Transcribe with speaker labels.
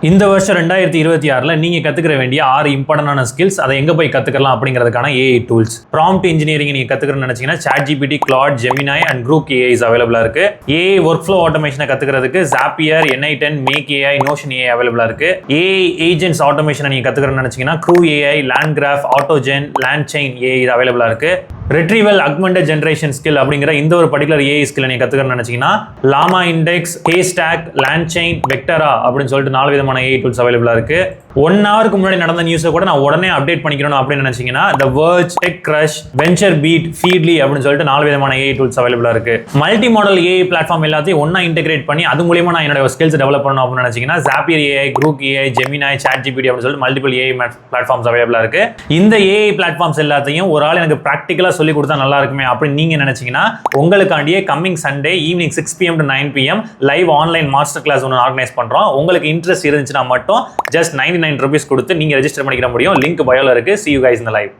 Speaker 1: இந்த வருஷம் 2026ல நீங்க கத்துக்கிற வேண்டிய 6 இம்பார்ட்டன்டான ஸ்கில்ஸ் அதை எங்க போய் கத்துக்கலாம் அப்படிங்கிறதுக்கான ஏஐ டூல்ஸ். ப்ராம்ப்ட் இன்ஜினியரிங் நீங்க கத்துக்கணும்னு நினைச்சீங்கன்னா ChatGPT, Claude, Gemini and Grok AI அவைலபிளா இருக்கு. ஏஐ ஒர்க் ஃப்ளோ ஆட்டோமேஷனை கத்துக்கிறதுக்கு Zapier, N8n, Make AI, Notion AI அவைலபிளா இருக்கு. ஏஐ ஏஜென்ட்ஸ் ஆட்டோமேஷனை நீங்க கத்துக்கணும்னு நினைச்சீங்கன்னா Crew AI, LandGraph, AutoGen, LandChain AI அவைலபிளா இருக்கு. ரெட்ரீவல் அக்மெண்டட் ஜென்ரேஷன் ஸ்கில் அப்படிங்கிற இந்த ஒரு பர்டிகுலர் ஏஐ ஸ்கில் நீங்க கத்துக்கணும்னு நினைச்சீங்கன்னா லாமா இண்டெக்ஸ், ஹேஸ்டாக், லேண்ட்செயின், வெக்டரா அப்படின்னு சொல்லிட்டு 4 விதமான ஏஐ டூல்ஸ் அவைலபிளா இருக்கு. 1 ஹவருக்கு முன்னாடி நடந்த நியூஸை கூட நான் உடனே அப்டேட் பண்ணிக்கணும் அப்படின்னு நினைச்சீங்கன்னா The Verge, TechCrunch, VentureBeat, Feedly அப்படின்னு சொல்லிட்டு 4 விதமான ஏஐ டூல்ஸ் அவைலபிளா இருக்கு. மல்டி மாடல் ஏஐ பிளாட்ஃபார்ம் எல்லாத்தையும் ஒண்ணா இன்டெகிரேட் பண்ணி அது மூலமா நான் என்னோட ஸ்கில்ஸ் டெவலப் பண்ணணும் அப்படின்னு நினைச்சீங்கன்னா Zapier AI, Grok AI, Gemini, ChatGPT அப்படின்னு சொல்லிட்டு மல்டிபிள் ஏஐ பிளாட்ஃபார்ம்ஸ் அவைலபிளா இருக்கு. இந்த ஏஐ பிளாட்ஃபார்ம்ஸ் எல்லாத்தையும் ஒரு ஆள் எனக்கு பிராக்டிகலா சொல்லி கொடுத்தா நல்லா இருக்குமே அப்படின்னு நீங்க நினைச்சீங்கன்னா உங்களுக்காண்டியே coming Sunday evening 6 PM to 9 PM live online master class ஒன்று ஆர்கனைஸ் பண்றோம். உங்களுக்கு இன்ட்ரெஸ்ட் இருந்துச்சுன்னா மட்டும் ஜஸ்ட் 99 rupees கொடுத்து நீங்க ரெஜிஸ்டர் பண்ணிக்கிற முடியும். லிங்க் பயோல இருக்கு. See you guys in the live.